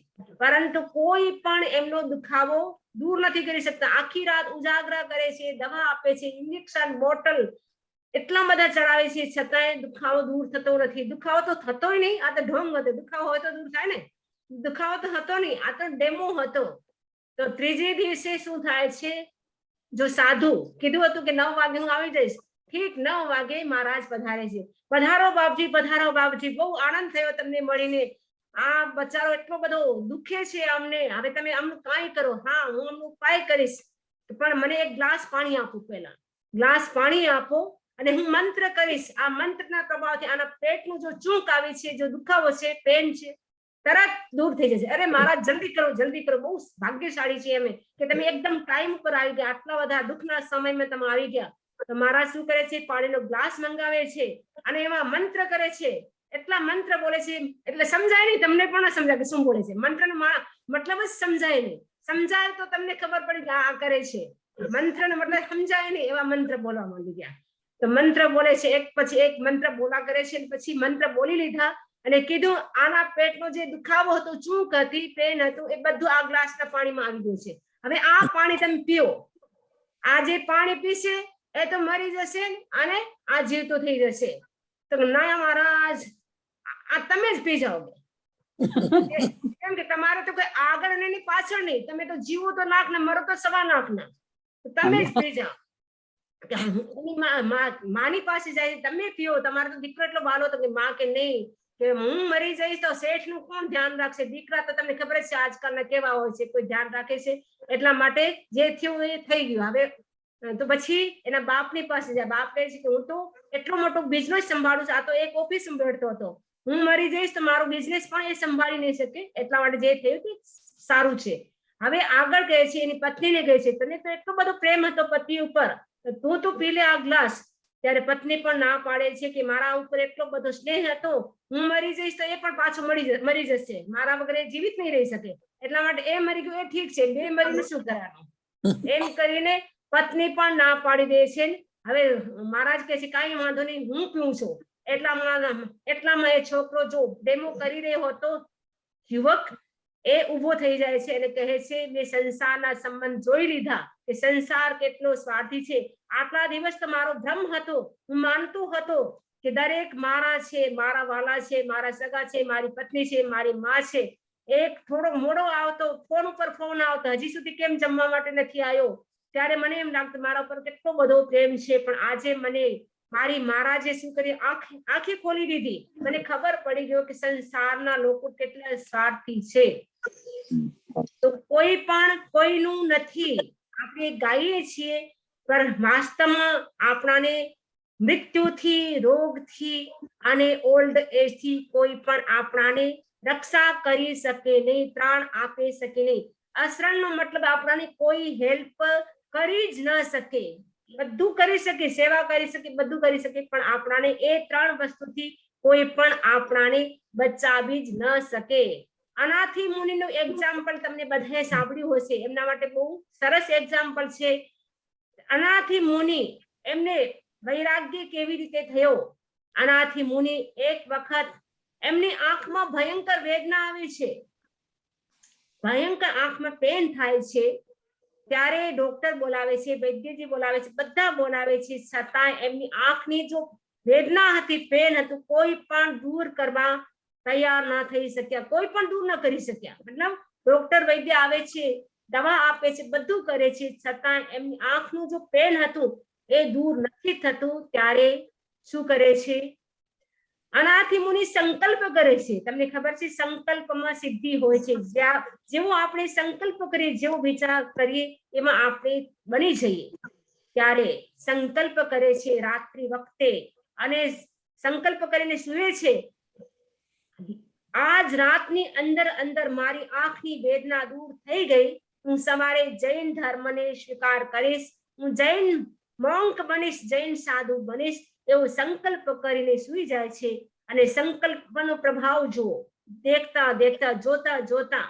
પરંતુ કોઈ પણ એમનો દુખાવો દૂર નથી કરી શકતા. આખી રાત ઉજાગરા કરે છે, દવા આપે છે, ઇન્જેક્શન, બોટલ એટલા બધા ચડાવે છે, છતાંય દુખાવો દૂર થતો નથી. દુખાવો તો થતોય નહીં, આ તો ઢોંગ હતો. દુખાવો હોય તો દૂર થાય ને, દુખાવો તો હતો નહીં, આ તો ડેમો હતો. તો ત્રીજે દિવસે શું થાય છે, જો સાધુ કીધું હતું કે 9 વાગે હું આવી જઈશ, ઠીક 9 વાગે મહારાજ પધારે છે. પધારો બાપજી, પધારો બાપજી, બહુ આનંદ થયો તમને મળીને. આ બચારો એટલો બધો દુખે છે અમને, હવે તમે આમનું કાંઈ કરો. હા, હું આમનો ઉપાય કરીશ, પણ મને એક ગ્લાસ પાણી આપો. પહેલા ગ્લાસ પાણી આપો અને હું મંત્ર કરીશ. આ મંત્રના પ્રભાવથી આના પેટનું જો ચૂંક આવી છે, જો દુખાવો છે, પેન છે, તરત દૂર થઈ જશે. અરે મહારાજ જલ્દી કરો, જલ્દી કરો. બહુ ભાગ્યશાળી છે અમે કે તમે એકદમ ટાઈમ પર આવી ગયા, આટલા બધા દુઃખના સમયમાં તમે આવી ગયા. તો મહારાજ શું કરે છે, પાણીનો ગ્લાસ મંગાવે છે અને એમાં મંત્ર કરે છે. એટલા મંત્ર બોલે છે એટલે સમજાય નહીં, તમને પણ સમજાય કે શું બોલે છે. મંત્રનો મતલબ જ સમજાય નહીં. સમજાય તો તમને ખબર પડી કે આ કરે છે. મંત્રનો મતલબ સમજાય નહીં, એવા મંત્ર બોલવા માંડી ગયા. તો મંત્ર બોલે છે, એક પછી એક મંત્ર બોલા કરે છે. પછી મંત્ર બોલી લીધા અને કીધું આના પેટનો જે દુખાવો હતો, ચૂંક હતી, પેન હતું, એ બધું આ ગ્લાસના પાણીમાં આવી ગયું છે. હવે આ પાણી તમે પીઓ. આ જે પાણી પીશે એ તો મરી જશે અને આ જીવતો થઈ જશે. તો ના મહારાજ, આ તમે જ પી જાઓ. કેમ કે તમારે તો કોઈ આગળ નહીં, પાછળ નહીં, તમે તો જીવો તો લાખ ને મરો તો 1.25 લાખના. તમે જ પી જાઓ. માની પાસે જાય, તમે પીઓ. તમારો તો દીકરો એટલો વાલો હતો કે માં કે નહીં, કે હું મરી જઈશ તો શેઠ નું કોણ ધ્યાન રાખશે. દીકરા તો તમને ખબર જ છે આજકાલના કેવા હોય છે, કોઈ ધ્યાન રાખે છે. એટલા માટે જે થયું એ થઈ ગયું. હવે તો પછી એના બાપની પાસે જાય. બાપ કહે છે કે હું તો એટલો મોટો બિઝનેસ સંભાળું છું, આ તો એક ઓફિસ સંભાળતો હતો, હું મરી જઈશ તો મારો બિઝનેસ પણ એ સંભાળી નહીં શકે. એટલા માટે જે થયું તે સારું છે. હવે આગળ કહે છે, એની પત્નીને કહે છે તને તો એટલો બધો પ્રેમ હતો પતિ ઉપર, તું તો પી લે આ ગ્લાસ. ત્યારે પત્ની પણ ના પાડે છે કે મારા ઉપર એટલો બધો સ્નેહ હતો, હું મરી જઈશ તો એ પણ પાછો મરી જશે, મારા વગર એ જીવિત નહીં રહી શકે. એટલા માટે એ મરી ગયું એ ઠીક છે, બે મરીને શું કરવાનું. એમ કરીને પત્ની પણ ના પાડી દે છે. હવે મહારાજ કહે છે કાંઈ વાંધો નહીં, હું પીઉં છું. એટલામાં એ છોકરો જો ડેમો કરી રહ્યો હતો, યુવક, એ ઉભો થઈ જાય છે અને કહે છે મેં સંસારના સંબંધ જોઈ લીધા કે સંસાર કેટલો સ્વાર્થી છે. આટલા દિવસ તો મારો ભ્રમ હતો, હું માનતો હતો કે દરેક મારા છે, મારા વાલા છે, મારા સગા છે, મારી પત્ની છે, મારી માં છે. એક થોડો મોડો આવતો, ફોન ઉપર ફોન આવતો, હજી સુધી કેમ જમવા માટે નથી આવ્યો. ત્યારે મને એમ લાગતું મારા ઉપર કેટલો બધો પ્રેમ છે, પણ આજે મને મારી મહારાજે શું કરી, આંખે ખોલી દીધી. મને ખબર પડી ગયો કે સંસારના લોકો કેટલા સ્વાર્થી છે. તો કોઈ પણ કોઈનું નથી. આપણે ગાઈએ છીએ પણ વાસ્તવમાં આપણાને મૃત્યુથી, રોગથી અને ઓલ્ડ એજ થી કોઈ પણ આપણાને રક્ષા કરી શકે નહીં, ત્રાણ આપી શકે નહીં. અશરણનો મતલબ આપણાને કોઈ હેલ્પ કરી જ ન શકે. બધું કરી શકે, સેવા કરી શકે, બધું કરી શકે, પણ આપણાને એ 3 વસ્તુથી કોઈ પણ આપણાને બચાવી જ ન શકે. અનાથી મુનિનું એક્ઝામ્પલ તમને બધાએ સાંભળ્યું હશે, એમના માટે બહુ સરસ એક્ઝામ્પલ છે. અનાથી મુનિ, એમને વૈરાગ્ય કેવી રીતે થયો. અનાથી મુનિ એક વખત એમની આંખમાં ભયંકર વેદના આવી છે, ભયંકર આંખમાં પેન થાય છે. ત્યારે ડોક્ટર બોલાવે છે, વૈદ્યજી બોલાવે છે, બધા બોલાવે છે, છતાં એમની આંખની જો વેદના હતી, પેન હતું, કોઈ પણ દૂર કરવા તૈયાર ના થઈ શક્યા, કોઈ પણ દૂર ન કરી શક્યા. મતલબ ડોક્ટર વૈદ્ય આવે છે, દવા આપે છે, બધું કરે છે, છતાં એમની આંખનું જો પેન હતું એ દૂર નથી થતું ત્યારે શું કરે છે? અનાથી મુનિ સંકલ્પ કરે છે. તમને ખબર છે સંકલ્પમાં સિદ્ધિ હોય છે. જેવો આપણે સંકલ્પ કરીએ, જેવો વિચાર કરીએ એમાં આપણે બની જઈએ. ત્યારે સંકલ્પ કરે છે રાત્રિ વખતે અને સંકલ્પ કરીને સૂવે છે, આજ રાતની અંદર અંદર મારી આંખની વેદના દૂર થઈ ગઈ, હું સવારે જૈન ધર્મને સ્વીકાર કરીશ, હું જૈન મોંક બનીશ, જૈન સાધુ બનીશ, એવો સંકલ્પ કરીને સૂઈ જાય છે. અને સંકલ્પનો પ્રભાવ જુઓ, દેખતા દેખતા જોતા જોતા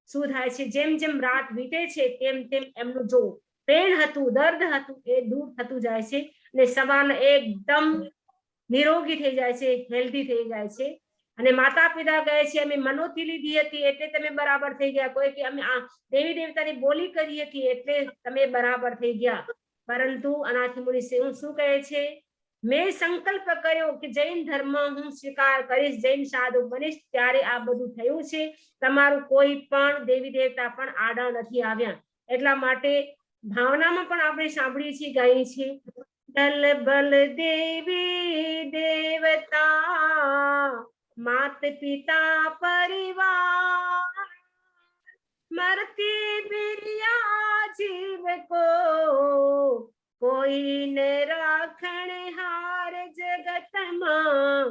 શું થાય છે? જેમ જેમ રાત વીતે છે તેમ તેમ એમનું જો પેન હતું, દર્દ હતું, એ દૂર થતું જાય છે અને સવારના એકદમ નિરોગી થઈ જાય છે, હેલ્ધી થઈ જાય છે. અને માતા પિતા કહે છે અમે મનોથી લીધી હતી એટલે તમે બરાબર થઈ ગયા, કોઈ કે અમે દેવી દેવતાની બોલી કરી હતી એટલે તમે બરાબર થઈ ગયા. પરંતુ અનાથી મુનિ શું કહે છે? મેં સંકલ્પ કર્યો કે જૈન ધર્મ હું સ્વીકાર કરીશ, જૈન સાધુ બનીશ, ત્યારે આ બધું થયું છે. તમારું કોઈ પણ દેવી દેવતા પણ આડા નથી આવ્યા. એટલા માટે ભાવનામાં પણ આપણે સાંભળીએ છીએ, ગાઈએ છીએ, દલ બલ દેવી દેવતા માત પિતા પરિવાર મરતી બિરિયા જીવ કો કોઈ ન રાખણ હાર જગતમાં,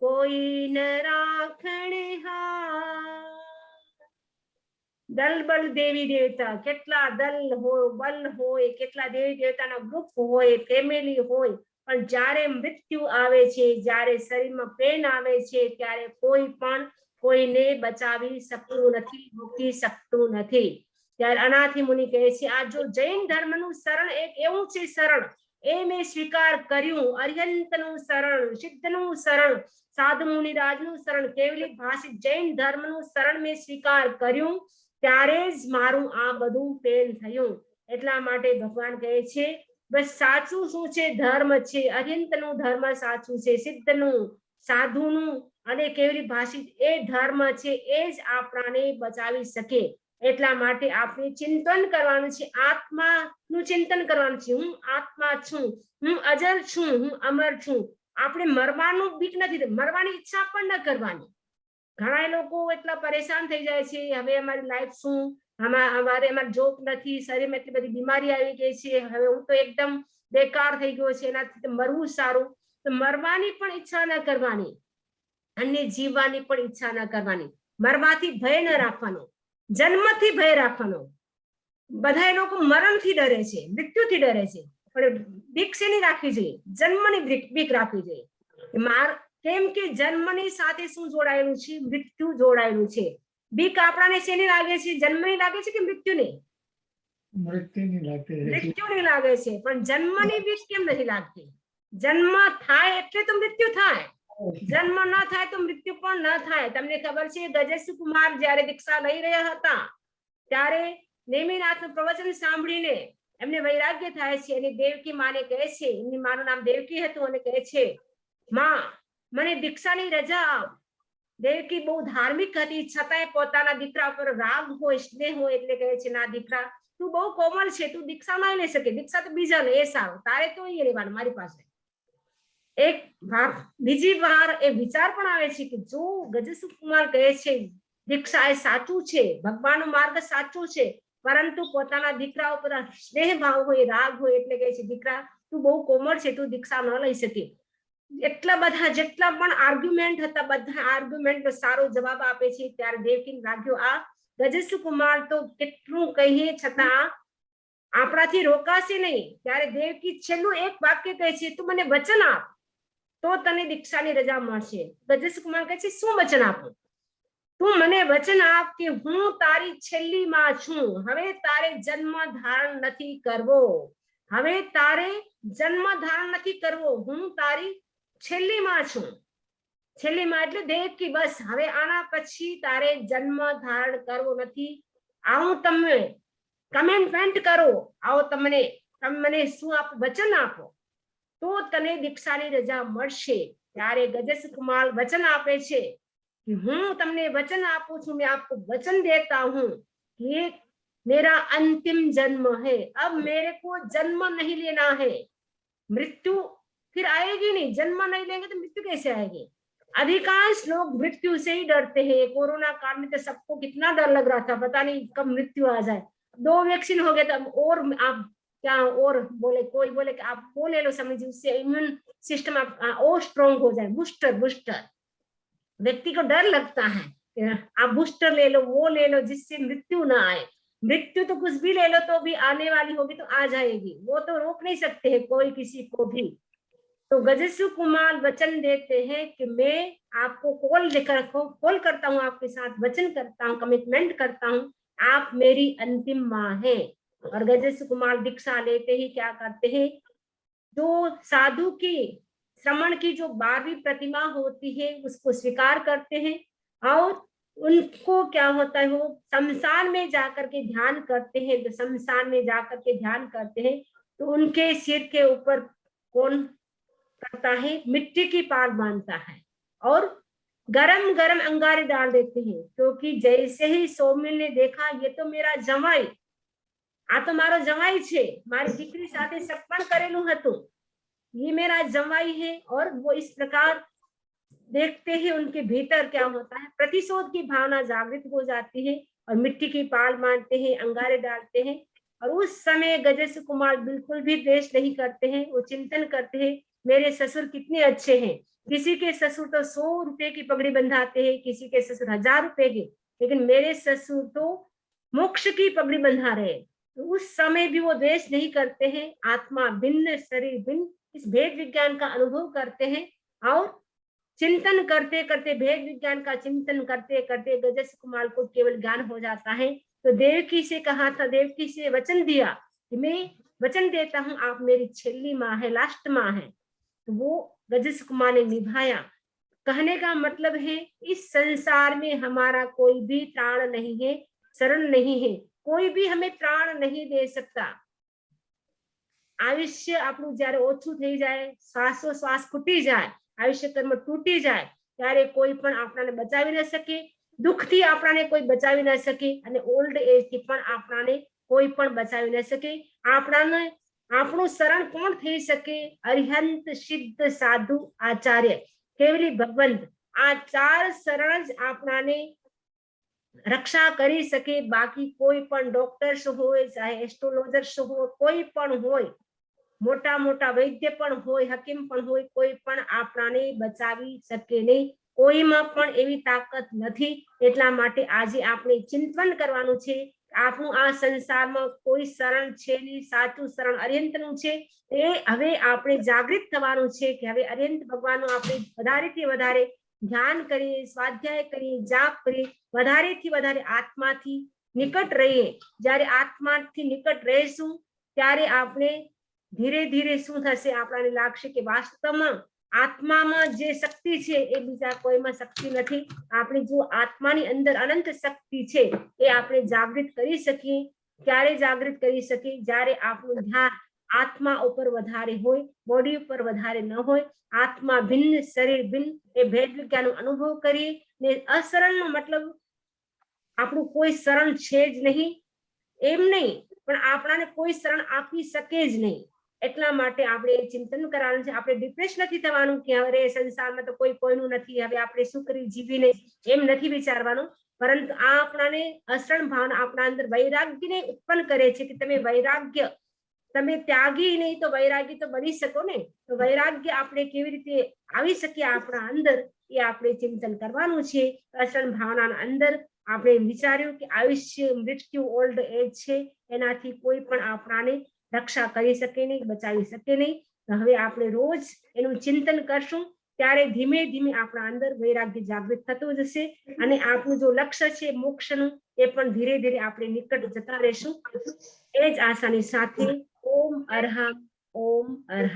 કોઈ ન રાખણ હાર. દલ બલ દેવી દેવતા, કેટલા દલ હોય, બલ હોય, કેટલા દેવી દેવતાના ગ્રુપ હોય, ફેમિલી હોય, પણ જ્યારે મૃત્યુ આવે છે, જ્યારે શરીરમાં પેન આવે છે, ત્યારે કોઈ પણ કોઈને બચાવી શકતું નથી, રોકી શકતું નથી. ત્યારે અનાથી મુનિ કહે છે આ જો જૈન ધર્મનું શરણ એક એવું છે શરણ, એ મેં સ્વીકાર કર્યું. અર્યંતનું શરણ, સિદ્ધનું શરણ, સાધુ મુનિરાજનું શરણ, કેવલી ભાષિત જૈન ધર્મનું શરણ મેં સ્વીકાર કર્યું, ત્યારે જ મારું આ બધું પેન થયું. એટલા માટે ભગવાન કહે છે બસ સાચું શું છે? ધર્મ છે. અર્યંતનું ધર્મ સાચું છે, સિદ્ધનું, સાધુનું અને કેવલી ભાષિત એ ધર્મ છે, એ જ આપણાને બચાવી શકે. એટલા માટે આપણે ચિંતન કરવાનું છે, આત્માનું ચિંતન કરવાનું છે. હું આત્મા છું, હું અજર છું, હું અમર છું. આપણે મરવાનું બીક નથી, મરવાની ઈચ્છા પણ ન કરવાની. ઘણા લોકો એટલા પરેશાન થઈ જાય છે, હવે અમારી લાઈફ શું, અમારે જોબ નથી, શરીરમાં એટલી બધી બીમારી આવી ગઈ છે, હવે હું તો એકદમ બેકાર થઈ ગયો છે, એનાથી મરવું સારું. તો મરવાની પણ ઈચ્છા ન કરવાની અને જીવવાની પણ ઈચ્છા ન કરવાની. મરવાથી ભય ન રાખવાનો, જન્મથી ભય રાખવાનો. બધા લોકો મરણથી ડરે છે, મૃત્યુથી ડરે છે, પણ બીક શેની રાખવી જોઈએ? જન્મની બીક રાખવી જોઈએ. કેમ કે જન્મની સાથે શું જોડાયેલું છે? મૃત્યુ જોડાયેલું છે. બીક આપણાને શેની લાગે છે? જન્મની લાગે છે કે મૃત્યુની? મૃત્યુની લાગે છે. પણ જન્મની બીક કેમ નથી લાગતી? જન્મ થાય એટલે તો મૃત્યુ થાય, જન્મ ન થાય તો મૃત્યુ પણ ન થાય. તમને ખબર છે ગજેશ કુમાર જયારે દીક્ષા લઈ રહ્યા હતા ત્યારે નેમિનાથનું પ્રવચન સાંભળીને એમને વૈરાગ્ય થાય છે અને દેવકી માને કહે છે, એમની માનું નામ દેવકી હતું, અને કહે છે માં મને દીક્ષાની રજા આપ. દેવકી બહુ ધાર્મિક હતી, છતાંય પોતાના દીકરા ઉપર રાગ હોય, સ્નેહ હોય, એટલે કહે છે ના દીકરા તું બહુ કોમળ છે, તું દીક્ષા ના લઈ શકે, દીક્ષા તો બીજા લે એ સારું, તારે તો અહીંયા રહેવાનું મારી પાસે. એક બીજી વાર એ વિચાર પણ આવે છે કે જો ગજેશ કુમાર કહે છે દીક્ષા એ સાચું છે, ભગવાનનો માર્ગ સાચું છે, પરંતુ પોતાના દીકરા ઉપર સ્નેહ ભાવ હોય, રાગ હોય, એટલે કહે છે દીકરા તું બહુ કોમળ છે, તું દીક્ષા ન લઈ શકે. એટલા બધા જેટલા પણ આર્ગ્યુમેન્ટ હતા, બધા આર્ગ્યુમેન્ટ સારો જવાબ આપે છે. ત્યારે દેવકીને લાગ્યો આ ગજેશ કુમાર તો કેટલું કહીએ છતાં આપણાથી રોકાશે નહીં. ત્યારે દેવકી છેલ્લું એક વાક્ય કહે છે તું મને વચન આપ તો તને દીક્ષાની રજા મળશે. ગજેશ કુમાર કહે છે શું વચન આપું? તું મને વચન આપ કે હું તારી છેલ્લી માં છું, હવે તારે જન્મ ધારણ નથી કરવો, હવે તારે જન્મ ધારણ નથી કરવો, હું તારી છેલ્લી માં છું. છેલ્લી માં એટલે દેવકી બસ હવે આના પછી તારે જન્મ ધારણ કરવો નથી. આવું તમે કમેન્ટમેન્ટ કરો, આવો તમને શું આપો? વચન આપો તો તને દીક્ષાની રજા મળશે. ત્યારે ગજેશ કુમાર વચન આપે છે कि हूँ तमने वचन आपू छू, मैं आपको वचन देता हूँ कि मेरा अंतिम जन्म है, अब मेरे को जन्म नहीं लेना है, मृत्यु फिर आएगी नहीं, जन्म नहीं लेंगे तो मृत्यु कैसे आएगी। अधिकांश लोग मृत्यु से ही डरते हैं। कोरोना काल में तो सबको कितना डर लग रहा था, पता नहीं कब मृत्यु आ जाए। 2 वैक्सीन हो गए, तब और आप क्या और बोले, कोई बोले कि आप वो ले लो समझिए, उससे इम्यून सिस्टम आप और स्ट्रॉन्ग हो जाए। बूस्टर व्यक्ति को डर लगता है, आप बूस्टर ले लो, वो ले लो, जिससे मृत्यु ना आए। मृत्यु तो कुछ भी ले लो तो भी आने वाली होगी, तो आ जाएगी, वो तो रोक नहीं सकते हैं कोई किसी को भी। तो गजेश्वर कुमार वचन देते हैं कि मैं आपको कॉल करता हूँ, आपके साथ वचन करता हूँ, कमिटमेंट करता हूँ, आप मेरी अंतिम माँ है। और गजेश्वर कुमार दीक्षा लेते ही क्या करते हैं, जो साधु की श्रमण की जो 12वीं प्रतिमा होती है उसको स्वीकार करते हैं, और उनको क्या होता है, वो शमशान में जाकर के ध्यान करते हैं। तो शमशान में जाकर के ध्यान करते हैं तो उनके सिर के ऊपर कौन करता है, मिट्टी की पाल बांधता है और गरम गरम अंगारे डाल देते हैं। क्योंकि जैसे ही सौमिल ने देखा, ये तो मेरा जमाई, आ तो मारो जमाई छे, मारी दीकरी साथे सपन करेलू हतुं, ये मेरा जमाई है। और वो इस प्रकार देखते ही उनके भीतर क्या होता है, प्रतिशोध की भावना जागृत हो जाती है और मिट्टी की पाल बांधते हैं, अंगारे डालते हैं। और उस समय गजेश्वर कुमार बिल्कुल भी द्वेष नहीं करते हैं, वो चिंतन करते हैं, मेरे ससुर कितने अच्छे हैं। किसी के ससुर तो 100 रुपए की पगड़ी बंधाते हैं, किसी के ससुर 1000 रुपए की, लेकिन मेरे ससुर तो मोक्ष की पगड़ी बंधा रहे। तो उस समय भी वो द्वेष नहीं करते हैं, आत्मा भिन्न शरीर भिन्न, इस भेद विज्ञान का अनुभव करते हैं। और चिंतन करते करते, भेद विज्ञान का चिंतन करते करते गजेश्वर कुमार को केवल ज्ञान हो जाता है। तो देवकी से कहा था, देवकी से वचन दिया कि मैं वचन देता हूँ, आप मेरी छेली माँ है, लास्ट माँ है। तो वो गजेश्वर कुमार ने निभाया। कहने का मतलब है, इस संसार में हमारा कोई भी प्राण नहीं है, शरण नहीं है, कोई भी हमें प्राण नहीं दे सकता। आयुष्य આપણું જ્યારે ઓછું થઈ જાય, શ્વાસોશ્વાસ ખૂટી જાય, આયુષ્ય કર્મ તૂટી જાય, ત્યારે કોઈ પણ આપણાને બચાવી ન શકે, દુઃખથી આપણાને કોઈ બચાવી ન શકે, અને ઓલ્ડ એજ થી પણ આપણાને કોઈ પણ બચાવી ન શકે। આપણાને આપણું શરણ કોણ થઈ શકે? અરિહંત, સિદ્ધ, સાધુ, આચાર્ય, કેવલી ભગવંત, આ 4 શરણ જ આપણાને રક્ષા કરી શકે। બાકી કોઈ પણ ડોક્ટર્સ હોય, ચાહે એસ્ટ્રોલોજર્સ હોય, કોઈ પણ હોય, મોટા મોટા વૈદ્ય પણ હોય, હકીમ પણ હોય, કોઈ પણ આપણાને બચાવી શકે નહીં। કોઈમાં પણ એવી તાકાત નથી। એટલા માટે આજે આપણે ચિંતન કરવાનું છે, આપણું આ સંસારમાં કોઈ શરણ છે નહીં, સાચું શરણ અરિહંતનું છે। એ હવે આપણે જાગૃત થવાનું છે કે હવે અરિહંત ભગવાનનું આપણે વધારેથી વધારે ध्यान करिए, स्वाध्याय करिए, जाप करिए, વધારેથી વધારે આત્માથી નિકટ રહીએ। જ્યારે આત્માથી નિકટ રહીશું ત્યારે આપણે ધીરે ધીરે શું થશે, આપણાને લાગશે કે વાસ્તવમાં આત્મામાં જે શક્તિ છે એ બીજા કોઈમાં શક્તિ નથી। આપણી જો આત્માની અંદર અનંત શક્તિ છે એ આપણે જાગૃત કરી શકીએ। ક્યારે જાગૃત કરી શકીએ? જ્યારે આપણું ધ્યાન આત્મા ઉપર વધારે હોય, બોડી ઉપર વધારે ન હોય, આત્મા ભિન્ન શરીર ભિન્ન, એ ભેદ વિજ્ઞાનનો અનુભવ કરીએ ને અશરણનો મતલબ આપણું કોઈ શરણ છે જ નહીં એમ નહીં, પણ આપણાને કોઈ શરણ આપી શકે જ નહીં। એટલા માટે આપણે ચિંતન કરવાનું છે। આપણે ડિપ્રેસ નથી થવાનું કે હવે સંસારમાં તો કોઈ કોઈનું નથી, હવે આપણે શું કરી જીવીને, એમ નથી વિચારવાનું। પરંતુ આ આપણાને અશરણ ભાવના આપણા અંદર વૈરાગ્યને ઉત્પન્ન કરે છે કે તમે વૈરાગ્ય, તમે ત્યાગી નહીં તો વૈરાગી તો બની શકો ને। તો વૈરાગ્ય આપણે કેવી રીતે આવી શકે આપણા અંદર, એ આપણે ચિંતન કરવાનું છે। અસરણ ભાવનાના અંદર આપણે વિચાર્યું કે આયુષ્ય, મૃત્યુ, ઓલ્ડ એજ છે, એનાથી કોઈ પણ આપણાને રક્ષા કરી શકે નહીં, બચાવી શકે નહીં। તો હવે આપણે રોજ એનું ચિંતન કરશું, ત્યારે ધીમે ધીમે આપણા અંદર વૈરાગ્ય જાગૃત થતું જશે અને આપણું જો લક્ષ્ય છે મોક્ષનું, એ પણ ધીરે ધીરે આપણે નિકટ જતા રહેશું। એ જ આશાની સાથે ઓમ અરહં, ઓમ અરહં।